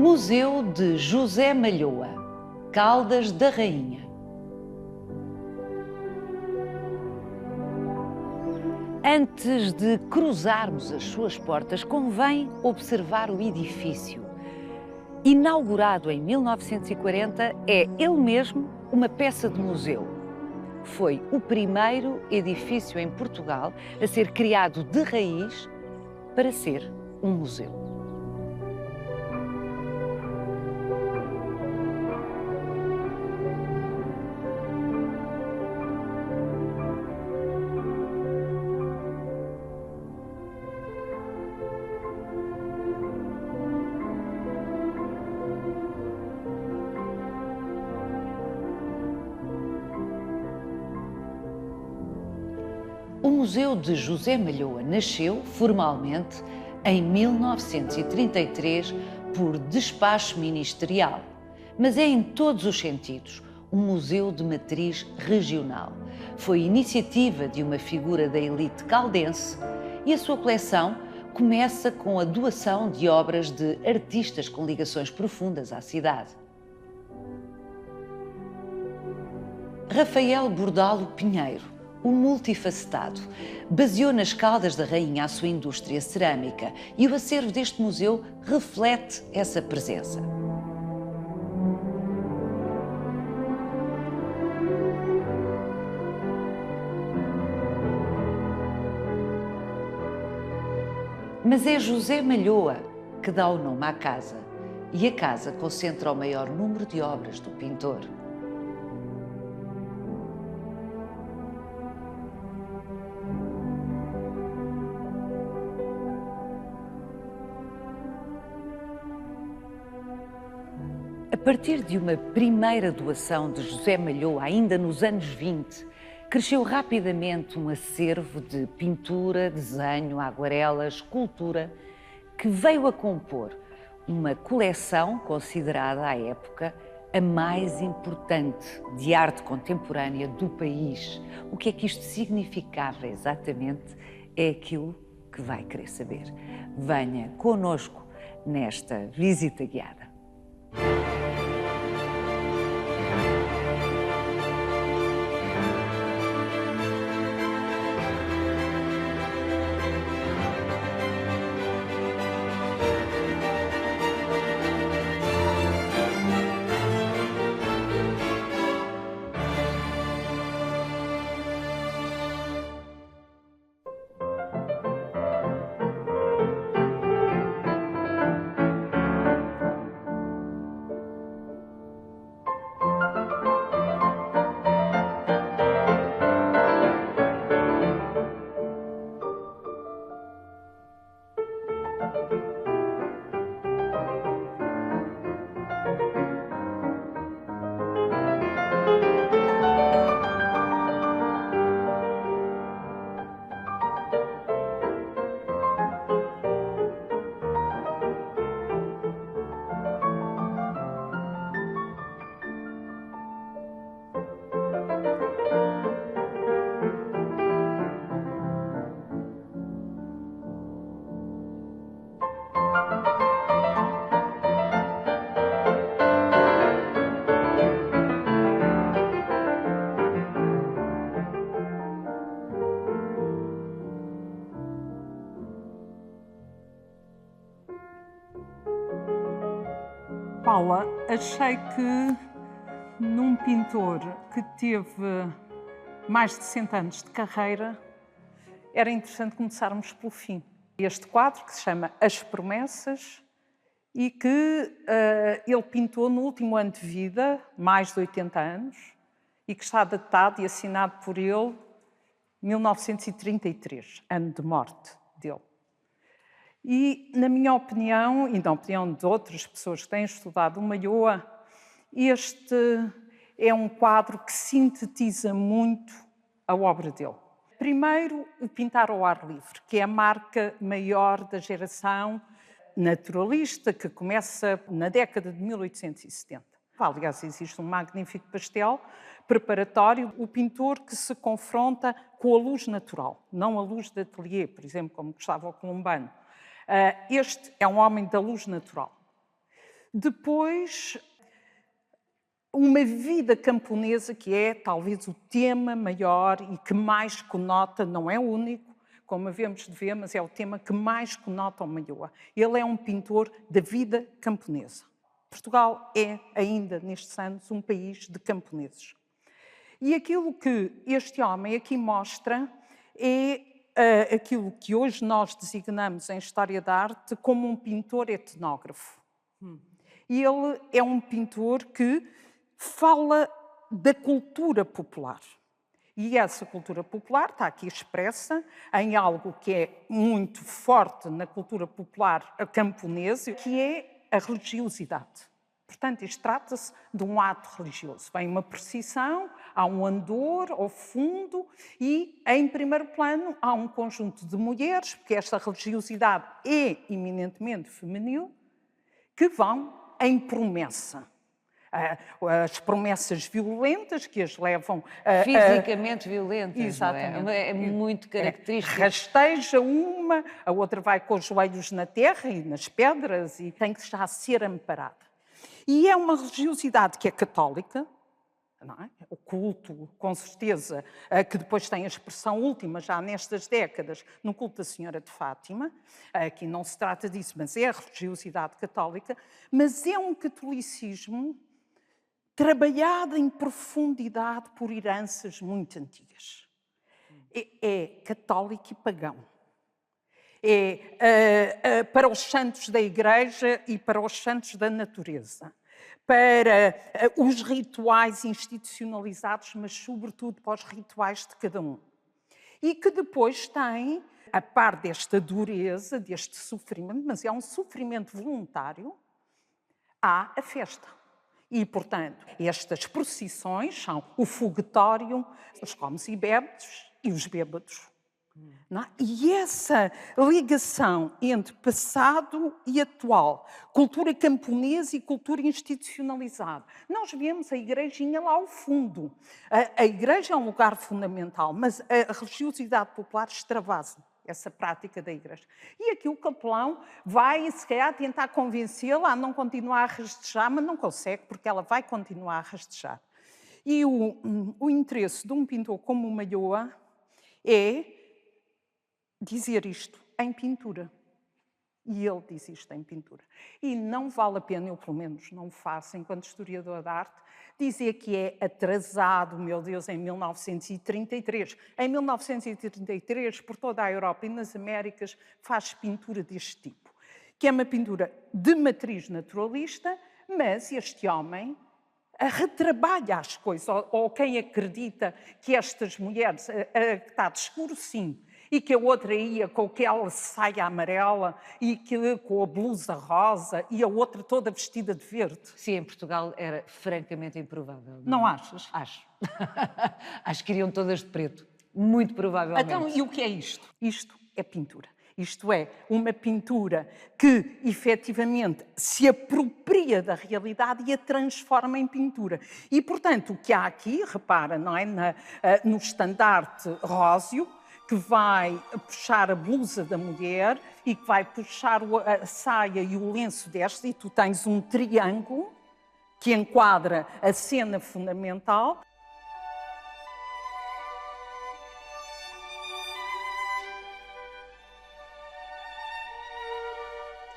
Museu de José Malhoa, Caldas da Rainha. Antes de cruzarmos as suas portas, convém observar o edifício. Inaugurado em 1940, é ele mesmo uma peça de museu. Foi o primeiro edifício em Portugal a ser criado de raiz para ser um museu. O Museu de José Malhoa nasceu, formalmente, em 1933 por despacho ministerial, mas é em todos os sentidos um museu de matriz regional. Foi iniciativa de uma figura da elite caldense e a sua coleção começa com a doação de obras de artistas com ligações profundas à cidade. Rafael Bordalo Pinheiro, o multifacetado, baseou nas Caldas da Rainha a sua indústria cerâmica e o acervo deste museu reflete essa presença. Mas é José Malhoa que dá o nome à casa, e a casa concentra o maior número de obras do pintor. A partir de uma primeira doação de José Malhoa, ainda nos anos 20, cresceu rapidamente um acervo de pintura, desenho, aguarela, escultura, que veio a compor uma coleção considerada à época a mais importante de arte contemporânea do país. O que é que isto significava exatamente é aquilo que vai querer saber. Venha connosco nesta visita guiada. Paula, achei que num pintor que teve mais de 60 anos de carreira, era interessante começarmos pelo fim. Este quadro, que se chama As Promessas, e que ele pintou no último ano de vida, mais de 80 anos, e que está datado e assinado por ele 1933, ano de morte dele. E, na minha opinião, e na opinião de outras pessoas que têm estudado o Malhoa, este é um quadro que sintetiza muito a obra dele. Primeiro, o pintar ao ar livre, que é a marca maior da geração naturalista, que começa na década de 1870. Aliás, existe um magnífico pastel preparatório, o pintor que se confronta com a luz natural, não a luz de ateliê, por exemplo, como Gustavo Colombano. Este é um homem da luz natural. Depois, uma vida camponesa, que é talvez o tema maior e que mais conota, não é o único, como havemos de ver, mas é o tema que mais conota o Malhoa. Ele é um pintor da vida camponesa. Portugal é ainda, nestes anos, um país de camponeses. E aquilo que este homem aqui mostra é aquilo que hoje nós designamos em História da Arte como um pintor etnógrafo. E ele é um pintor que fala da cultura popular. E essa cultura popular está aqui expressa em algo que é muito forte na cultura popular camponesa, que é a religiosidade. Portanto, isto trata-se de um ato religioso. Vem uma procissão, há um andor ao fundo e, em primeiro plano, há um conjunto de mulheres, porque esta religiosidade é eminentemente feminil, que vão em promessa. As promessas violentas que as levam fisicamente violentas. Exatamente. Não é? É muito característico. Rasteja uma, a outra vai com os joelhos na terra e nas pedras e tem que já ser amparada. E é uma religiosidade que é católica, não é? O culto, com certeza, que depois tem a expressão última, já nestas décadas, no culto da Senhora de Fátima. Aqui não se trata disso, mas é a religiosidade católica. Mas é um catolicismo trabalhado em profundidade por heranças muito antigas. É católico e pagão. É para os santos da Igreja e para os santos da natureza. Para os rituais institucionalizados, mas sobretudo para os rituais de cada um. E que depois tem, a par desta dureza, deste sofrimento, mas é um sofrimento voluntário, há a festa. E, portanto, estas procissões são o foguetório, os comes e bebes e os bêbados. Não é? E essa ligação entre passado e atual, cultura camponesa e cultura institucionalizada. Nós vemos a igrejinha lá ao fundo. A igreja é um lugar fundamental, mas a religiosidade popular extravasa essa prática da igreja. E aqui o capelão vai, se calhar, tentar convencê-la a não continuar a rastejar, mas não consegue, porque ela vai continuar a rastejar. E o interesse de um pintor como o Malhoa é dizer isto em pintura. E ele diz isto em pintura. E não vale a pena, eu pelo menos não o faço enquanto historiador de arte, dizer que é atrasado, meu Deus, em 1933. Em 1933, por toda a Europa e nas Américas, faz pintura deste tipo. Que é uma pintura de matriz naturalista, mas este homem retrabalha as coisas. Ou quem acredita que estas mulheres, que está de escuro, sim, e que a outra ia com aquela saia amarela e que, com a blusa rosa e a outra toda vestida de verde. Sim, em Portugal era francamente improvável. Não achas? Acho. Acho que iriam todas de preto. Muito provavelmente. Então, e o que é isto? Isto é pintura. Isto é, uma pintura que, efetivamente, se apropria da realidade e a transforma em pintura. E, portanto, o que há aqui, repara, não é? No estandarte róseo, que vai puxar a blusa da mulher e que vai puxar a saia e o lenço desta, e tu tens um triângulo que enquadra a cena fundamental.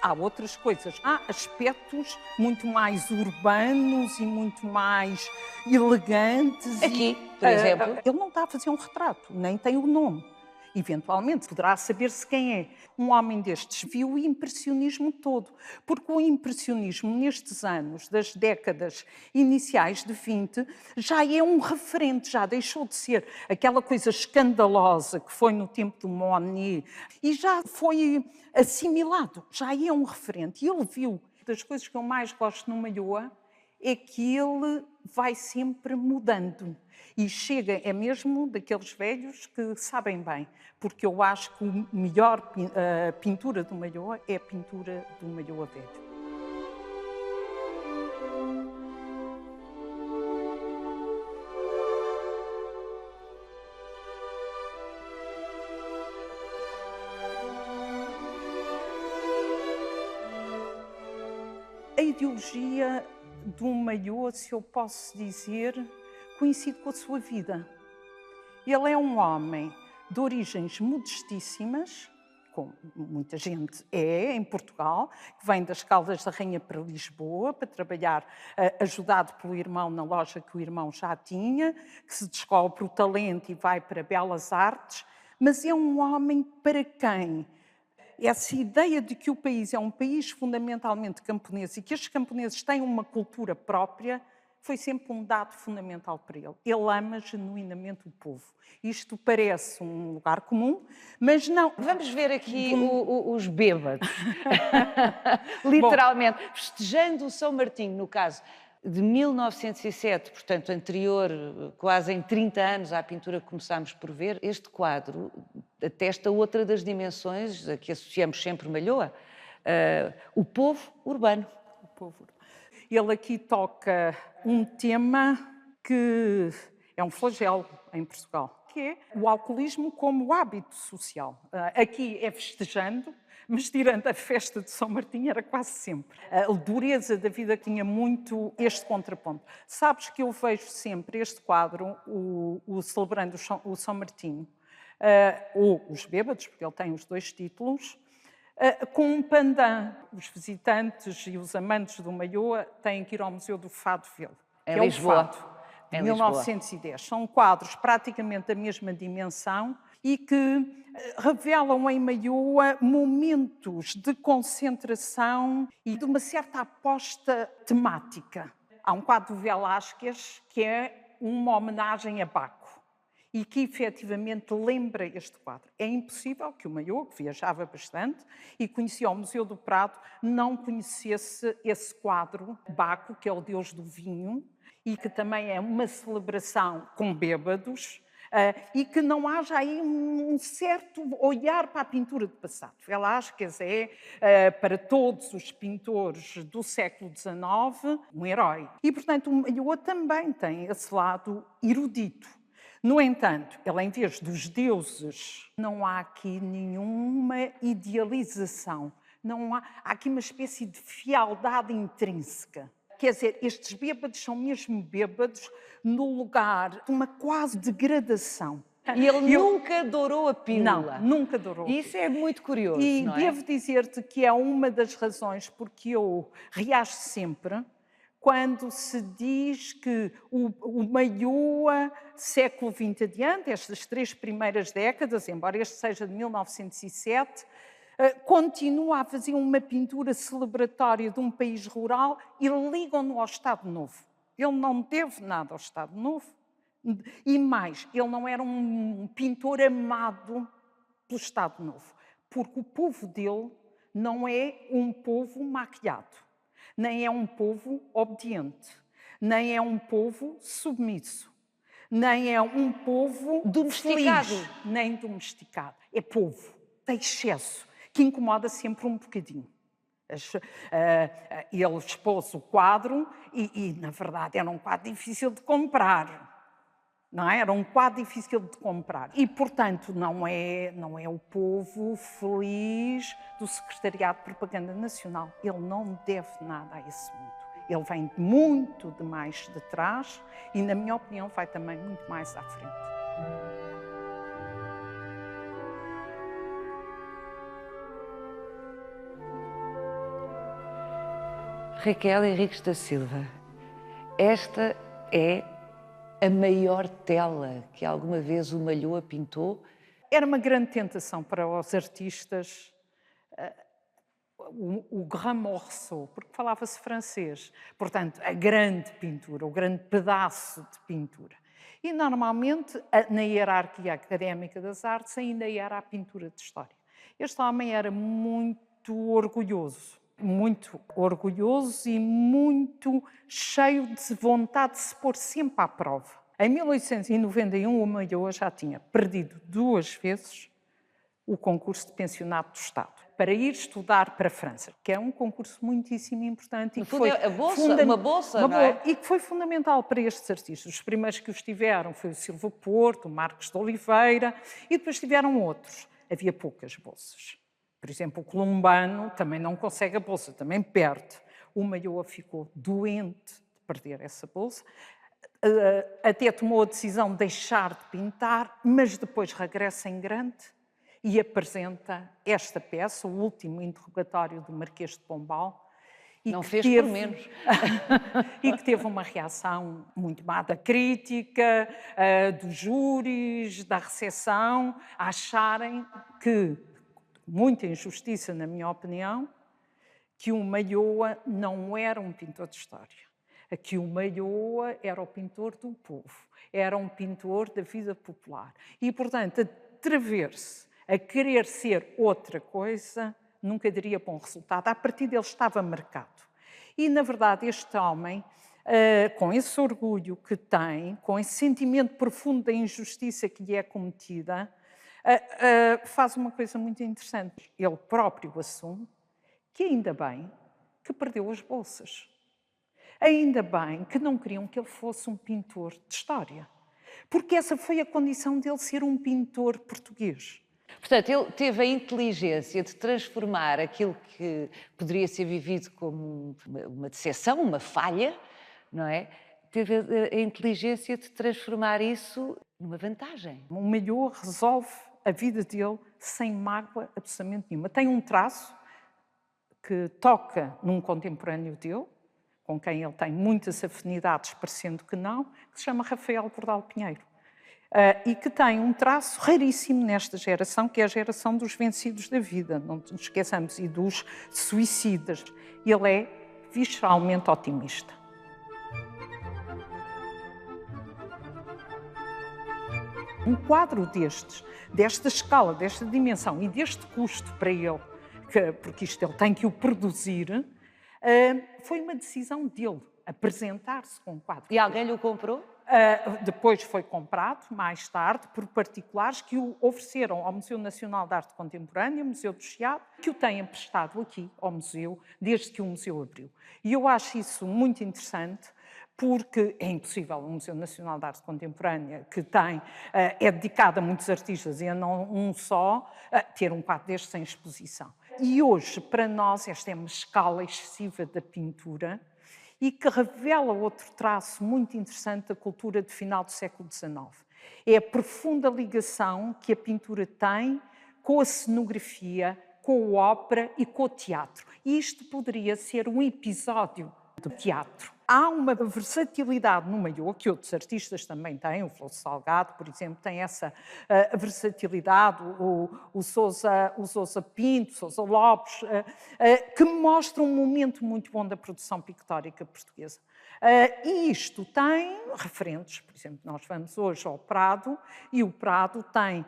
Há outras coisas, há aspectos muito mais urbanos e muito mais elegantes. Aqui, por exemplo. Ele não está a fazer um retrato, nem tem o nome. Eventualmente poderá saber-se quem é. Um homem destes viu o impressionismo todo, porque o impressionismo nestes anos, das décadas iniciais de 20, já é um referente, já deixou de ser aquela coisa escandalosa que foi no tempo do Monet e já foi assimilado, já é um referente. E ele viu, das coisas que eu mais gosto no Malhoa é que ele vai sempre mudando. E chega, é mesmo daqueles velhos que sabem bem, porque eu acho que a melhor pintura do Malhoa é a pintura do Malhoa velho. A ideologia do Malhoa, se eu posso dizer, coincide com a sua vida. Ele é um homem de origens modestíssimas, como muita gente é em Portugal, que vem das Caldas da Rainha para Lisboa para trabalhar, ajudado pelo irmão na loja que o irmão já tinha, que se descobre o talento e vai para Belas Artes, mas é um homem para quem essa ideia de que o país é um país fundamentalmente camponês e que estes camponeses têm uma cultura própria foi sempre um dado fundamental para ele. Ele ama genuinamente o povo. Isto parece um lugar comum, mas não. Vamos ver aqui os bêbados. Literalmente. Bom, festejando o São Martinho, no caso de 1907, portanto anterior quase em 30 anos à pintura que começámos por ver, este quadro atesta outra das dimensões a que associamos sempre Malhoa, o povo urbano. O povo urbano. Ele aqui toca um tema que é um flagelo em Portugal, que é o alcoolismo como hábito social. Aqui é festejando, mas tirando a festa de São Martinho era quase sempre. A dureza da vida tinha muito este contraponto. Sabes que eu vejo sempre este quadro, o celebrando o São Martinho, ou os bêbados, porque ele tem os dois títulos, com um pandan. Os visitantes e os amantes do Malhoa têm que ir ao Museu do Fado vê-lo. É Lisboa. O Fado, de 1910. São quadros praticamente da mesma dimensão e que revelam em Malhoa momentos de concentração e de uma certa aposta temática. Há um quadro de Velázquez que é uma homenagem a Baco e que efetivamente lembra este quadro. É impossível que o Malhoa, que viajava bastante e conhecia o Museu do Prado, não conhecesse esse quadro, Baco, que é o deus do vinho, e que também é uma celebração com bêbados, e que não haja aí um certo olhar para a pintura do passado. Velázquez é, para todos os pintores do século XIX, um herói. E, portanto, o Malhoa também tem esse lado erudito. No entanto, ele, em vez dos deuses, não há aqui nenhuma idealização. Há aqui uma espécie de fialdade intrínseca. Quer dizer, estes bêbados são mesmo bêbados no lugar de uma quase degradação. E ele nunca dourou a pílula. Não, nunca dourou. Isso é muito curioso, e não é? Devo dizer-te que é uma das razões porque eu reajo sempre quando se diz que o Malhoa, século XX adiante, estas 3 primeiras décadas, embora este seja de 1907, continua a fazer uma pintura celebratória de um país rural e ligam-no ao Estado Novo. Ele não deve nada ao Estado Novo. E mais, ele não era um pintor amado pelo Estado Novo, porque o povo dele não é um povo maquiado, nem é um povo obediente, nem é um povo submisso, nem é um povo domesticado, feliz, nem domesticado. É povo, tem excesso, que incomoda sempre um bocadinho. Ele expôs o quadro e, na verdade, era um quadro difícil de comprar. Não é? Era um quadro difícil de comprar. E, portanto, não é o povo feliz do Secretariado de Propaganda Nacional. Ele não deve nada a esse mundo. Ele vem muito de mais de trás e, na minha opinião, vai também muito mais à frente. Raquel Henriques da Silva, esta é a maior tela que alguma vez o Malhoa pintou? Era uma grande tentação para os artistas o grand morceau, porque falava-se francês. Portanto, a grande pintura, o grande pedaço de pintura. E, normalmente, na hierarquia académica das artes, ainda era a pintura de história. Este homem era muito orgulhoso e muito cheio de vontade de se pôr sempre à prova. Em 1891, o Malhoa já tinha perdido 2 vezes o concurso de pensionado do Estado para ir estudar para a França, que é um concurso muitíssimo importante. E que foi uma bolsa, não é? E que foi fundamental para estes artistas. Os primeiros que os tiveram foi o Silva Porto, o Marcos de Oliveira, e depois tiveram outros. Havia poucas bolsas. Por exemplo, o Columbano também não consegue a bolsa, também perde. o Malhoa ficou doente de perder essa bolsa, até tomou a decisão de deixar de pintar, mas depois regressa em grande e apresenta esta peça, o último interrogatório do Marquês de Pombal. Não fez por menos. E que teve uma reação muito má da crítica, dos júris, da recepção, a acharem que, muita injustiça na minha opinião, que o Malhoa não era um pintor de história. Que o Malhoa era o pintor do povo, era um pintor da vida popular. E, portanto, atrever-se a querer ser outra coisa nunca daria bom resultado. A partir dele estava marcado. E, na verdade, este homem, com esse orgulho que tem, com esse sentimento profundo da injustiça que lhe é cometida, faz uma coisa muito interessante. Ele próprio assume que ainda bem que perdeu as bolsas. Ainda bem que não queriam que ele fosse um pintor de história. Porque essa foi a condição dele ser um pintor português. Portanto, ele teve a inteligência de transformar aquilo que poderia ser vivido como uma decepção, uma falha, não é? Teve a inteligência de transformar isso numa vantagem. O Malhoa resolve a vida dele sem mágoa absolutamente nenhuma. Tem um traço que toca num contemporâneo dele, com quem ele tem muitas afinidades, parecendo que não, que se chama Rafael Bordal Pinheiro. E que tem um traço raríssimo nesta geração, que é a geração dos vencidos da vida, não nos esqueçamos, e dos suicidas. Ele é visceralmente otimista. Um quadro desta escala, desta dimensão e deste custo para ele, porque isto ele tem que o produzir, foi uma decisão dele, apresentar-se com um quadro. E alguém lhe o comprou? Depois foi comprado, mais tarde, por particulares que o ofereceram ao Museu Nacional de Arte Contemporânea, Museu do Chiado, que o têm emprestado aqui ao museu, desde que o museu abriu. E eu acho isso muito interessante, porque é impossível o Museu Nacional de Arte Contemporânea, que é dedicado a muitos artistas e a não um só, ter um quadro deste sem exposição. E hoje, para nós, esta é uma escala excessiva da pintura, e que revela outro traço muito interessante da cultura de final do século XIX. É a profunda ligação que a pintura tem com a cenografia, com a ópera e com o teatro. E isto poderia ser um episódio do teatro. Há uma versatilidade no Malhoa, que outros artistas também têm, o Flor Salgado, por exemplo, tem essa versatilidade, o Sousa Pinto, Sousa Lopes, que mostram um momento muito bom da produção pictórica portuguesa. E isto tem referentes, por exemplo, nós vamos hoje ao Prado, e o Prado tem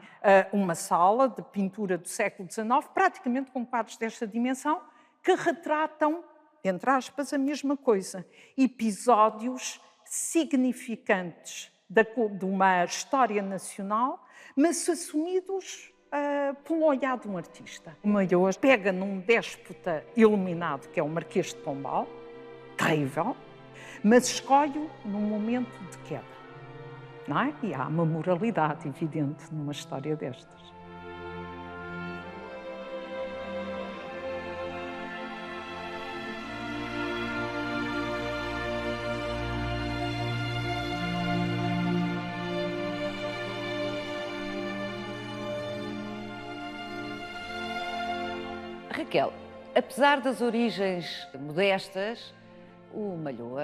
uma sala de pintura do século XIX, praticamente com quadros desta dimensão, que retratam, entre aspas, a mesma coisa. Episódios significantes de uma história nacional, mas assumidos pelo olhar de um artista. O Malhoa pega num déspota iluminado, que é o Marquês de Pombal, terrível, mas escolhe-o num momento de queda. Não é? E há uma moralidade evidente numa história destas. Raquel, apesar das origens modestas, o Malhoa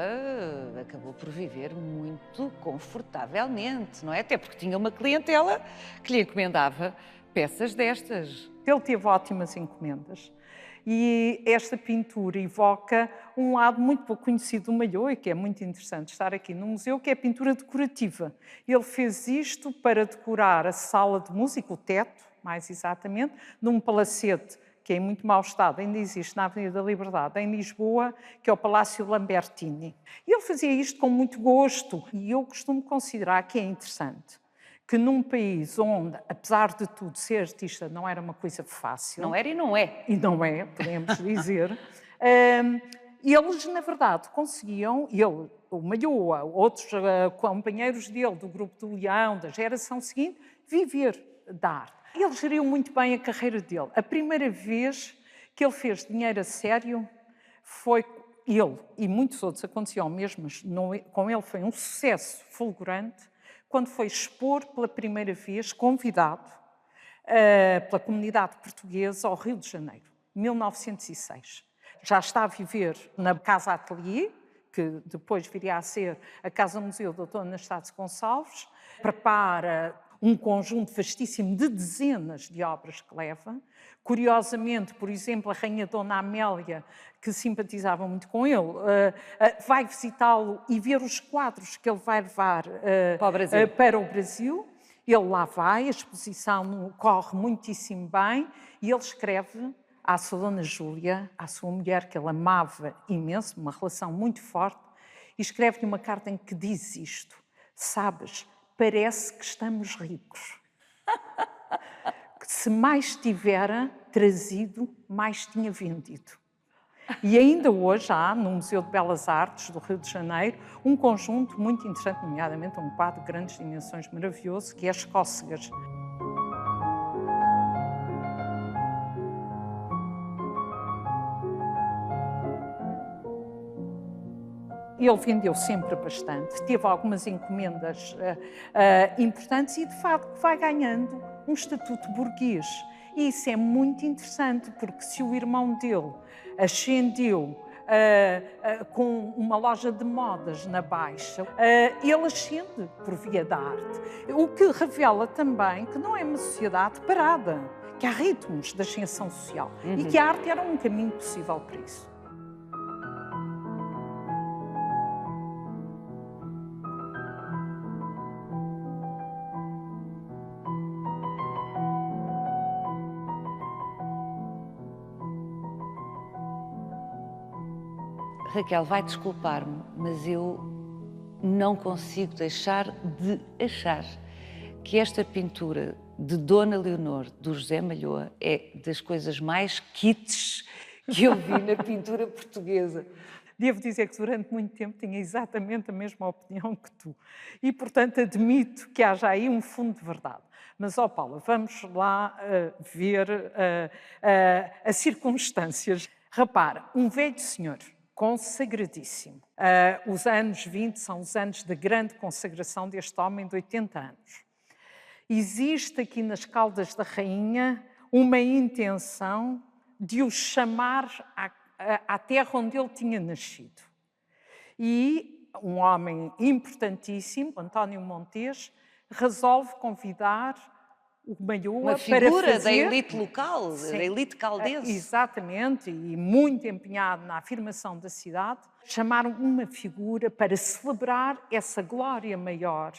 acabou por viver muito confortavelmente, não é? Até porque tinha uma clientela que lhe encomendava peças destas. Ele teve ótimas encomendas e esta pintura evoca um lado muito pouco conhecido do Malhoa, e que é muito interessante estar aqui no museu, que é a pintura decorativa. Ele fez isto para decorar a sala de música, o teto, mais exatamente, de um palacete que é em muito mau estado, ainda existe na Avenida da Liberdade, em Lisboa, que é o Palácio Lambertini. E ele fazia isto com muito gosto, e eu costumo considerar que é interessante que num país onde, apesar de tudo, ser artista não era uma coisa fácil... Não era e não é. E não é, podemos dizer. Eles, na verdade, conseguiam, ele, o Malhoa, outros companheiros dele, do Grupo do Leão, da geração seguinte, viver da arte. Ele geriu muito bem a carreira dele. A primeira vez que ele fez dinheiro a sério foi ele e muitos outros aconteciam mesmo, mas com ele foi um sucesso fulgurante, quando foi expor pela primeira vez, convidado pela comunidade portuguesa ao Rio de Janeiro, 1906. Já está a viver na Casa Atelier, que depois viria a ser a Casa Museu Dr. Anastácio Gonçalves, prepara um conjunto vastíssimo de dezenas de obras que leva. Curiosamente, por exemplo, a Rainha Dona Amélia, que simpatizava muito com ele, vai visitá-lo e ver os quadros que ele vai levar para o Brasil. Ele lá vai, a exposição corre muitíssimo bem e ele escreve à sua Dona Júlia, à sua mulher, que ele amava imenso, uma relação muito forte, e escreve-lhe uma carta em que diz isto: sabes, parece que estamos ricos. Se mais tivera trazido, mais tinha vendido. E ainda hoje há, no Museu de Belas Artes do Rio de Janeiro, um conjunto muito interessante, nomeadamente um quadro de grandes dimensões maravilhoso, que é as Cócegas. Ele vendeu sempre bastante, teve algumas encomendas importantes e, de facto, vai ganhando um estatuto burguês. E isso é muito interessante, porque se o irmão dele ascendeu com uma loja de modas na Baixa, ele ascende por via da arte. O que revela também que não é uma sociedade parada, que há ritmos de ascensão social e que a arte era um caminho possível para isso. Raquel, vai desculpar-me, mas eu não consigo deixar de achar que esta pintura de Dona Leonor, do José Malhoa, é das coisas mais kits que eu vi na pintura portuguesa. Devo dizer que durante muito tempo tinha exatamente a mesma opinião que tu. E, portanto, admito que haja aí um fundo de verdade. Mas, ó Paula, vamos lá ver as circunstâncias. Repara, um velho senhor consagradíssimo. Os anos 20 são os anos da grande consagração deste homem de 80 anos. Existe aqui nas Caldas da Rainha uma intenção de o chamar à terra onde ele tinha nascido. E um homem importantíssimo, António Montes, resolve convidar o Malhoa uma figura para fazer... da elite local, Sim, da elite caldense. Exatamente, e muito empenhado na afirmação da cidade, chamaram uma figura para celebrar essa glória maior,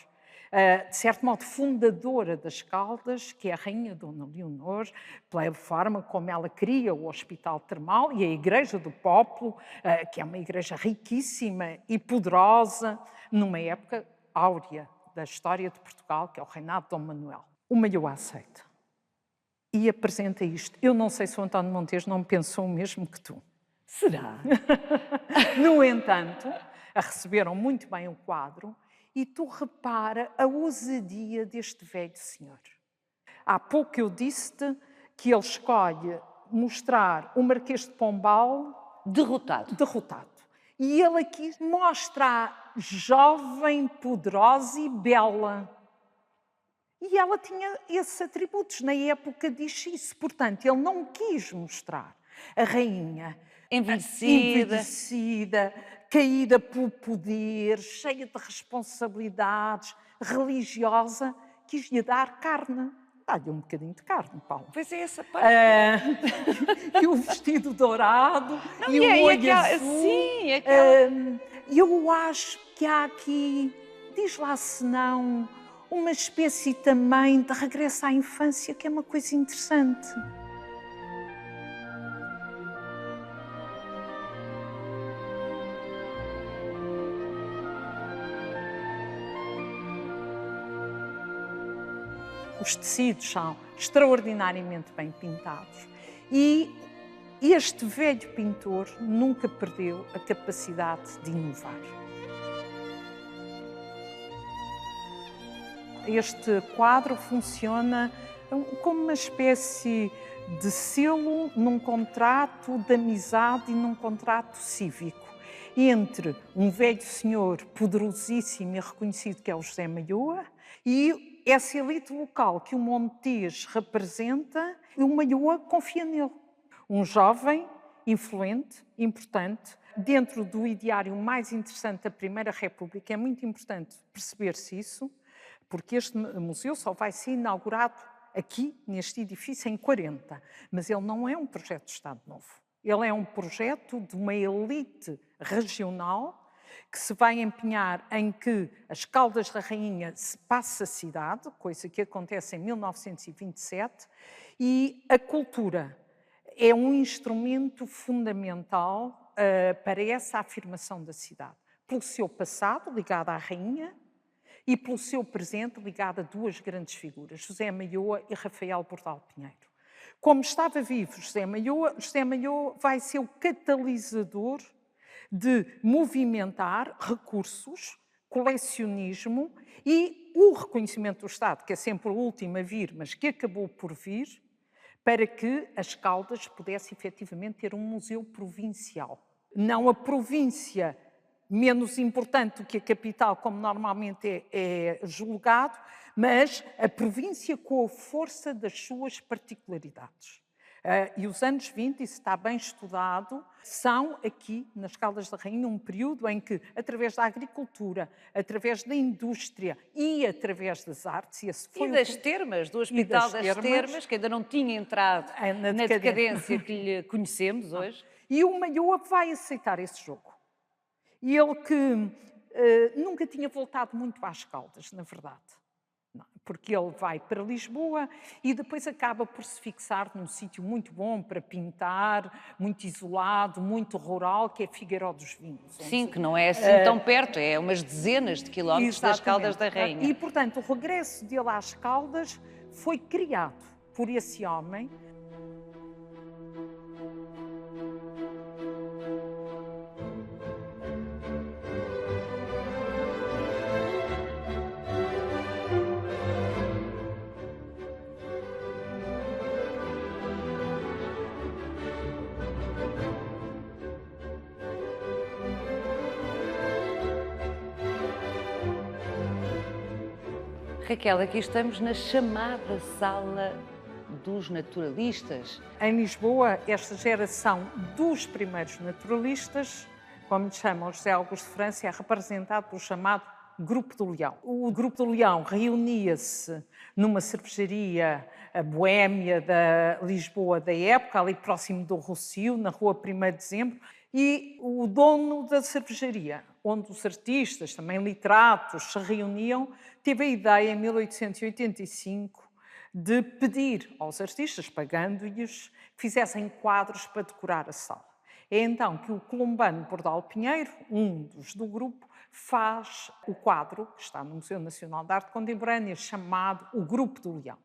de certo modo fundadora das Caldas, que é a Rainha Dona Leonor, pela forma como ela cria o Hospital Termal e a Igreja do Popolo, que é uma igreja riquíssima e poderosa, numa época áurea da história de Portugal, que é o reinado de Dom Manuel. O Malhoa aceita e apresenta isto. Eu não sei se o António Montes não pensou o mesmo que tu. Será? No entanto, receberam muito bem o quadro e tu repara a ousadia deste velho senhor. Há pouco eu disse-te que ele escolhe mostrar o Marquês de Pombal derrotado. E ele aqui mostra a jovem, poderosa e bela. E ela tinha esses atributos, na época diz isso. Portanto, ele não quis mostrar a rainha envelhecida, caída pelo poder, cheia de responsabilidades, religiosa, quis-lhe dar carne. Dá-lhe um bocadinho de carne, Paulo. Pois é essa parte. E o vestido dourado, não, e o olho azul. Sim, aquela... eu acho que há aqui, diz lá se não... uma espécie também de regresso à infância, que é uma coisa interessante. Os tecidos são extraordinariamente bem pintados e este velho pintor nunca perdeu a capacidade de inovar. Este quadro funciona como uma espécie de selo num contrato de amizade e num contrato cívico. entre um velho senhor poderosíssimo e reconhecido que é o José Malhoa e essa elite local que o Montes representa, e o Malhoa confia nele. Um jovem influente, importante, dentro do ideário mais interessante da Primeira República. É muito importante perceber-se isso, porque este museu só vai ser inaugurado aqui, neste edifício, em 40. Mas ele não é um projeto de Estado Novo. Ele é um projeto de uma elite regional que se vai empenhar em que as Caldas da Rainha se passe a cidade, coisa que acontece em 1927, e a cultura é um instrumento fundamental para essa afirmação da cidade. Pelo seu passado, ligado à rainha, e pelo seu presente, ligado a duas grandes figuras, José Malhoa e Rafael Bordal Pinheiro. Como estava vivo José Malhoa vai ser o catalisador de movimentar recursos, colecionismo e o reconhecimento do Estado, que é sempre o último a vir, mas que acabou por vir, para que as Caldas pudessem efetivamente ter um museu provincial. Não a província menos importante do que a capital, como normalmente é julgado, mas a província com a força das suas particularidades. E os anos 20, isso está bem estudado, são aqui, nas Caldas da Rainha, um período em que, através da agricultura, através da indústria e através das artes... E das termas, do Hospital das Termas, que ainda não tinha entrado na decadência que lhe conhecemos hoje. E o Malhoa vai aceitar esse jogo. E ele que nunca tinha voltado muito às Caldas, na verdade. Não, porque ele vai para Lisboa e depois acaba por se fixar num sítio muito bom para pintar, muito isolado, muito rural, que é Figueiró dos Vinhos. Sim, que não é assim tão perto, é umas dezenas de quilómetros das Caldas da Rainha. E, portanto, o regresso dele às Caldas foi criado por esse homem. Raquel, aqui estamos na chamada Sala dos Naturalistas. Em Lisboa, esta geração dos primeiros naturalistas, como lhe chamam José Augusto de França, é representado pelo chamado Grupo do Leão. O Grupo do Leão reunia-se numa cervejaria boémia da Lisboa da época, ali próximo do Rossio, na rua 1º de Dezembro, e o dono da cervejaria, onde os artistas, também literatos, se reuniam, teve a ideia, em 1885, de pedir aos artistas, pagando-lhes, que fizessem quadros para decorar a sala. É então que o colombano Bordal Pinheiro, um dos do grupo, faz o quadro, que está no Museu Nacional de Arte Contemporânea, chamado O Grupo do Leão.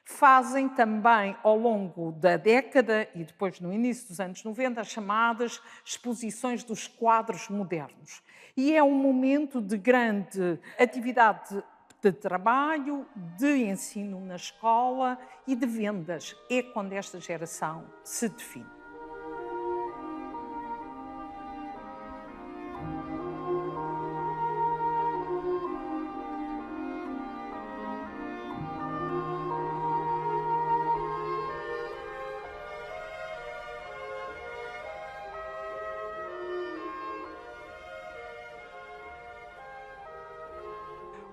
Fazem também, ao longo da década e depois no início dos anos 90, as chamadas exposições dos quadros modernos. E é um momento de grande atividade de trabalho, de ensino na escola e de vendas. É quando esta geração se define.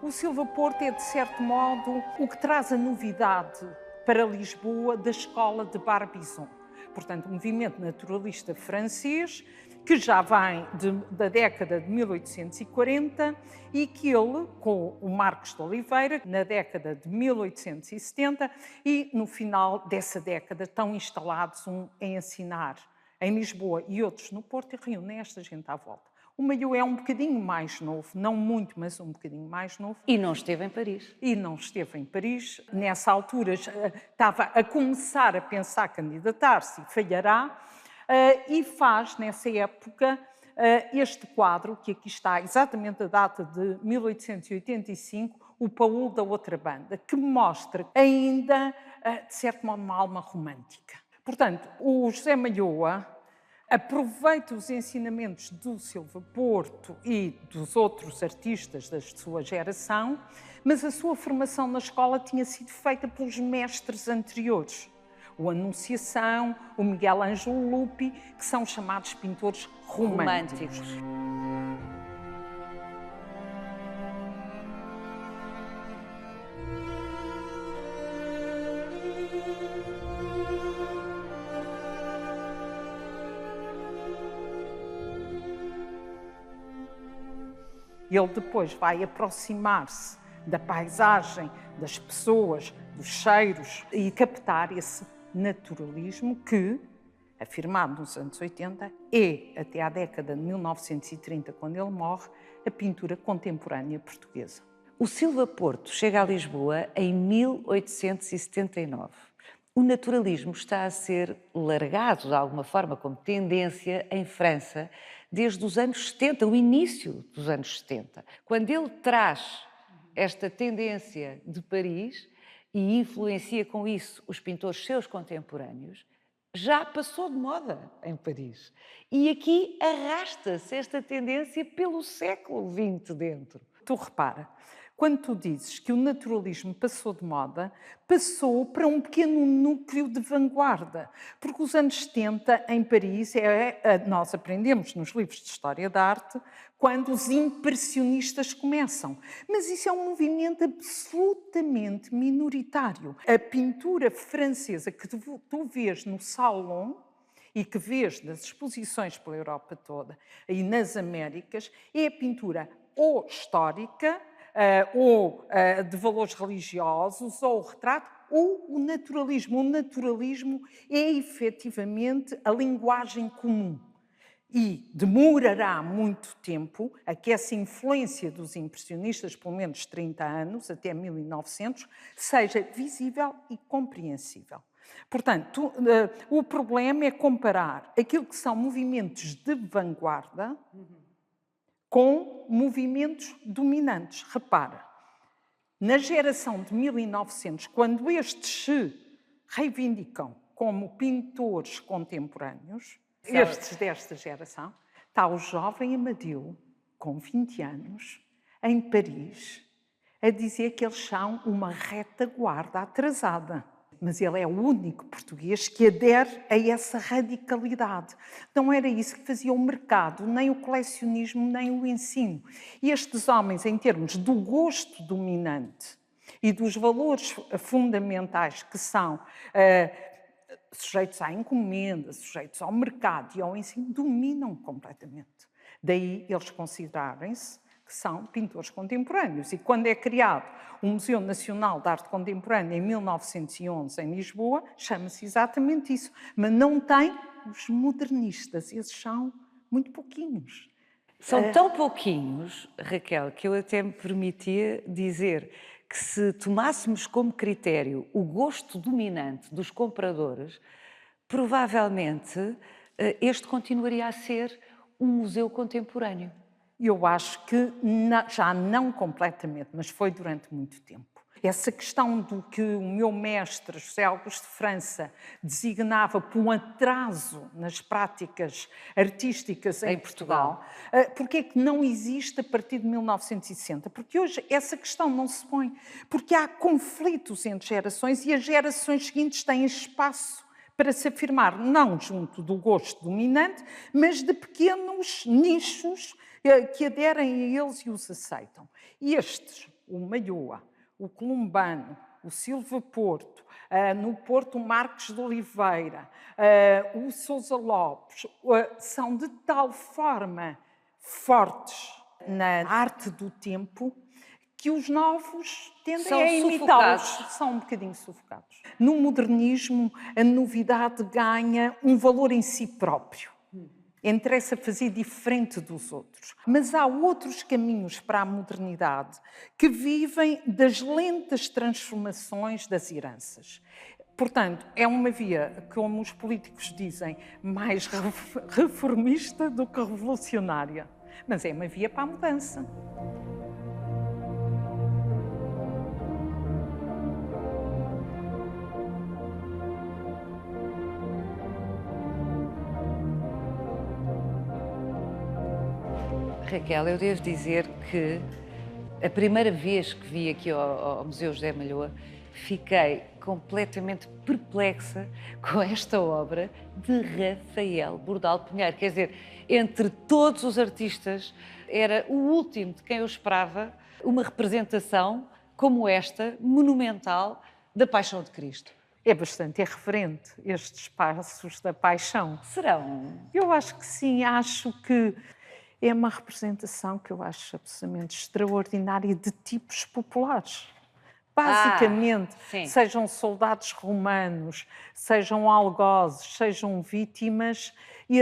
O Silva Porto é, de certo modo, o que traz a novidade para Lisboa da escola de Barbizon. Portanto, um movimento naturalista francês que já vem da década de 1840 e que ele, com o Marcos de Oliveira, na década de 1870 e no final dessa década estão instalados em ensinar em Lisboa e outros no Porto e reúnem esta gente à volta. O Malhoa é um bocadinho mais novo, não muito, mas um bocadinho mais novo. E não esteve em Paris. E não esteve em Paris. Nessa altura estava a começar a pensar candidatar-se e falhará. E faz, nessa época, este quadro, que aqui está exatamente a data de 1885, o Paul da Outra Banda, que mostra ainda, de certo modo, uma alma romântica. Portanto, o José Malhoa, aproveita os ensinamentos do Silva Porto e dos outros artistas da sua geração, mas a sua formação na escola tinha sido feita pelos mestres anteriores. O Anunciação, o Miguel Ângelo Lupi, que são chamados pintores românticos. Ele depois vai aproximar-se da paisagem, das pessoas, dos cheiros e captar esse naturalismo que, afirmado nos anos 80, é, até à década de 1930, quando ele morre, a pintura contemporânea portuguesa. O Silva Porto chega a Lisboa em 1879. O naturalismo está a ser largado, de alguma forma, como tendência em França, desde os anos 70, o início dos anos 70. Quando ele traz esta tendência de Paris e influencia com isso os pintores seus contemporâneos, já passou de moda em Paris. E aqui arrasta-se esta tendência pelo século XX dentro. Tu repara, quando tu dizes que o naturalismo passou de moda, passou para um pequeno núcleo de vanguarda, porque os anos 70 em Paris, nós aprendemos nos livros de História da Arte, quando os impressionistas começam. Mas isso é um movimento absolutamente minoritário. A pintura francesa que tu vês no Salon e que vês nas exposições pela Europa toda e nas Américas, é a pintura ou histórica, ou de valores religiosos, ou o retrato, ou o naturalismo. O naturalismo é efetivamente a linguagem comum. E demorará muito tempo a que essa influência dos impressionistas, pelo menos 30 anos, até 1900, seja visível e compreensível. Portanto, o problema é comparar aquilo que são movimentos de vanguarda com movimentos dominantes. Repara, na geração de 1900, quando estes se reivindicam como pintores contemporâneos, estes desta geração, está o jovem Amadeu, com 20 anos, em Paris, a dizer que eles são uma retaguarda atrasada. Mas ele é o único português que adere a essa radicalidade. Não era isso que fazia o mercado, nem o colecionismo, nem o ensino. E estes homens, em termos do gosto dominante e dos valores fundamentais que são sujeitos à encomenda, sujeitos ao mercado e ao ensino, dominam completamente. Daí eles considerarem-se que são pintores contemporâneos. E quando é criado o Museu Nacional de Arte Contemporânea em 1911 em Lisboa, chama-se exatamente isso. Mas não tem os modernistas, esses são muito pouquinhos. São tão pouquinhos, Raquel, que eu até me permitia dizer que se tomássemos como critério o gosto dominante dos compradores, provavelmente este continuaria a ser um museu contemporâneo. Eu acho que já não completamente, mas foi durante muito tempo. Essa questão do que o meu mestre, José Augusto de França, designava por um atraso nas práticas artísticas em Portugal, porque é que não existe a partir de 1960? Porque hoje essa questão não se põe. Porque há conflitos entre gerações e as gerações seguintes têm espaço para se afirmar, não junto do gosto dominante, mas de pequenos nichos que aderem a eles e os aceitam. E estes, o Malhoa, o Columbano, o Silva Porto, no Porto o Marques de Oliveira, o Sousa Lopes, são de tal forma fortes na arte do tempo que os novos tendem a imitá-los. São um bocadinho sufocados. No modernismo, a novidade ganha um valor em si próprio. Interessa fazer diferente dos outros. Mas há outros caminhos para a modernidade que vivem das lentas transformações das heranças. Portanto, é uma via, como os políticos dizem, mais reformista do que revolucionária. Mas é uma via para a mudança. Raquel, eu devo dizer que a primeira vez que vi aqui ao Museu José Malhoa, fiquei completamente perplexa com esta obra de Rafael Bordal Pinheiro. Quer dizer, entre todos os artistas, era o último de quem eu esperava uma representação como esta, monumental, da Paixão de Cristo. É bastante irreverente estes passos da paixão. Serão? Eu acho que sim, acho que é uma representação que eu acho absolutamente extraordinária de tipos populares. Basicamente, sejam soldados romanos, sejam algozes, sejam vítimas, e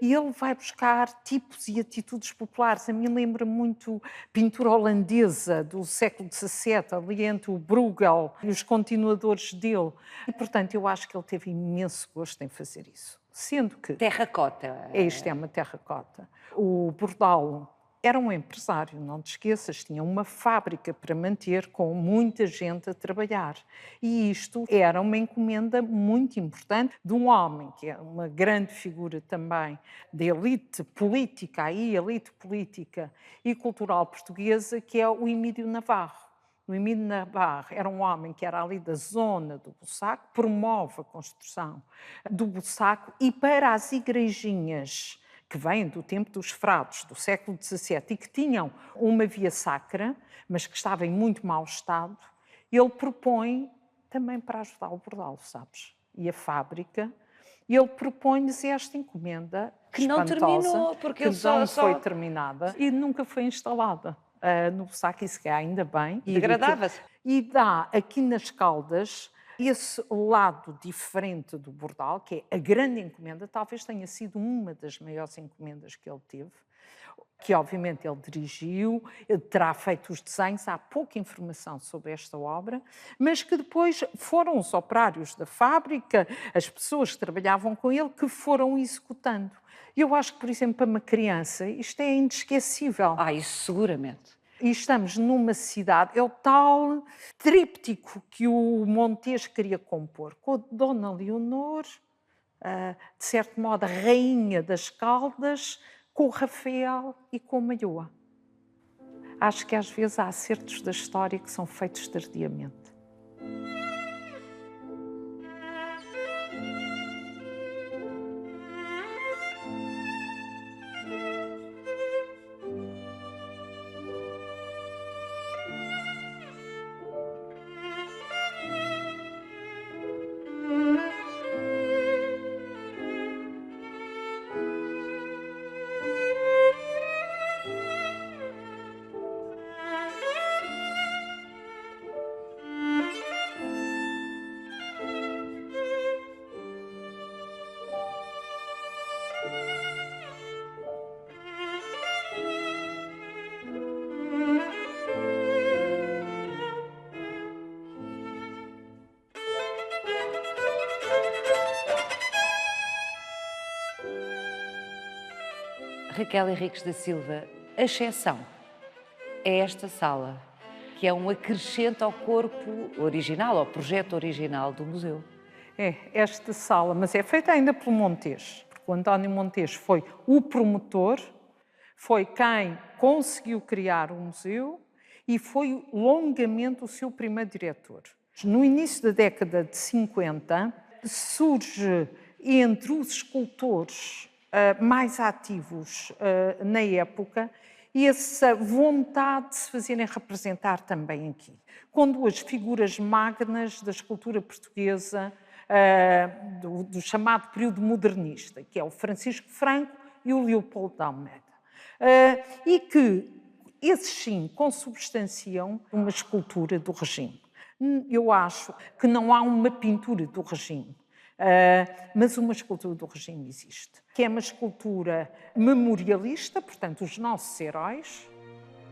ele vai buscar tipos e atitudes populares. A mim lembra muito pintura holandesa do século XVII, ali entre o Bruegel e os continuadores dele. E, portanto, eu acho que ele teve imenso gosto em fazer isso. Sendo que... Terracota. Isto é uma terracota. O Bordal era um empresário, não te esqueças, tinha uma fábrica para manter com muita gente a trabalhar. E isto era uma encomenda muito importante de um homem, que é uma grande figura também da elite política, elite política e cultural portuguesa, que é o Emílio Navarro. O Emílio Navarro era um homem que era ali da zona do Bussaco, promove a construção do Bussaco, e para as igrejinhas que vêm do tempo dos frades, do século XVII, e que tinham uma via sacra, mas que estava em muito mau estado, ele propõe, também para ajudar o Bordal, sabes? E a fábrica, ele propõe-lhes esta encomenda que não terminou, porque que não foi terminada e nunca foi instalada. No Bussaco, isso é ainda bem. Degradava-se. E dá aqui nas Caldas esse lado diferente do Bordal, que é a grande encomenda, talvez tenha sido uma das maiores encomendas que ele teve, que obviamente ele dirigiu, ele terá feito os desenhos, há pouca informação sobre esta obra, mas que depois foram os operários da fábrica, as pessoas que trabalhavam com ele, que foram executando. Eu acho que, por exemplo, para uma criança, isto é inesquecível. Isso seguramente. E estamos numa cidade, é o tal tríptico que o Montes queria compor, com a Dona Leonor, de certo modo a rainha das Caldas, com o Rafael e com o Malhoa. Acho que às vezes há acertos da história que são feitos tardiamente. Raquel Henriques da Silva, a exceção é esta sala, que é um acrescento ao corpo original, ao projeto original do museu. É, esta sala, mas é feita ainda pelo Montes, porque o António Montes foi o promotor, foi quem conseguiu criar o museu e foi longamente o seu primeiro diretor. No início da década de 50, surge entre os escultores mais ativos na época e essa vontade de se fazerem representar também aqui, com duas figuras magnas da escultura portuguesa do chamado período modernista, que é o Francisco Franco e o Leopoldo de Almeida, e que esses sim consubstanciam uma escultura do regime. Eu acho que não há uma pintura do regime, mas uma escultura do regime existe, que é uma escultura memorialista, portanto, os nossos heróis,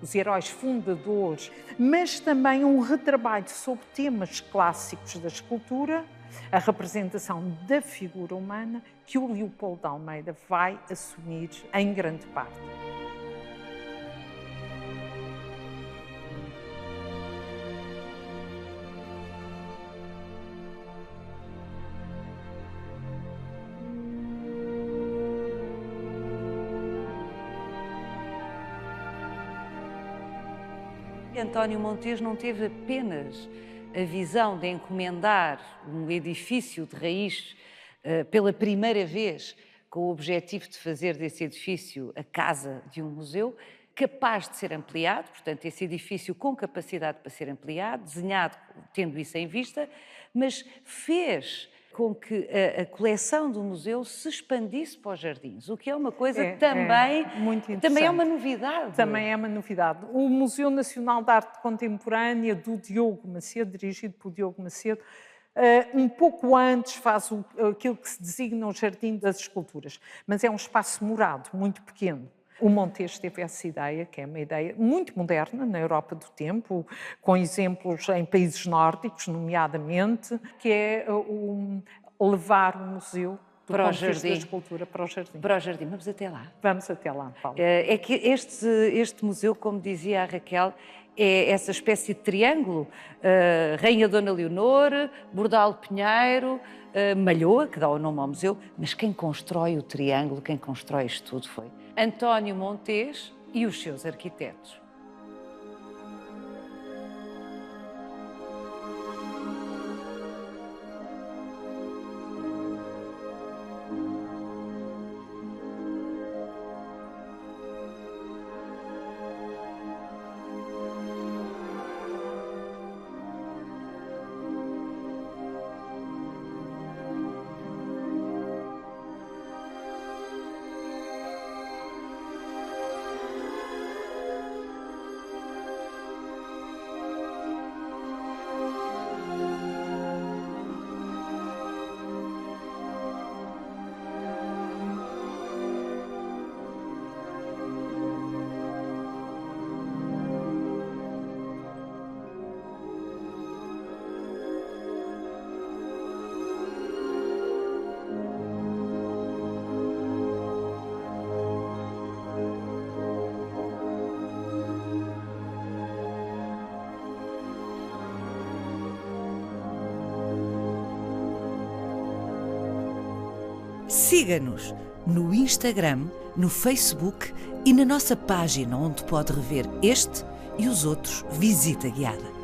os heróis fundadores, mas também um retrabalho sobre temas clássicos da escultura, a representação da figura humana, que o Leopoldo de Almeida vai assumir em grande parte. António Montes não teve apenas a visão de encomendar um edifício de raiz pela primeira vez, com o objetivo de fazer desse edifício a casa de um museu, capaz de ser ampliado, portanto, esse edifício com capacidade para ser ampliado, desenhado tendo isso em vista, mas fez com que a coleção do museu se expandisse para os jardins, o que é uma coisa também é uma novidade. Também é uma novidade. O Museu Nacional de Arte Contemporânea do Diogo Macedo, dirigido por Diogo Macedo, um pouco antes faz aquilo que se designa o Jardim das Esculturas, mas é um espaço morado, muito pequeno. O Montes teve essa ideia, que é uma ideia muito moderna na Europa do tempo, com exemplos em países nórdicos, nomeadamente, que é levar o museu do para o ponto de vista jardim. da escultura para o jardim. Para o jardim. Vamos até lá. Vamos até lá, Paulo. É que este museu, como dizia a Raquel, é essa espécie de triângulo, Rainha Dona Leonor, Bordal Pinheiro, Malhoa, que dá o nome ao museu, mas quem constrói o triângulo, quem constrói isto tudo foi António Montes e os seus arquitetos. Siga-nos no Instagram, no Facebook e na nossa página onde pode rever este e os outros Visita Guiada.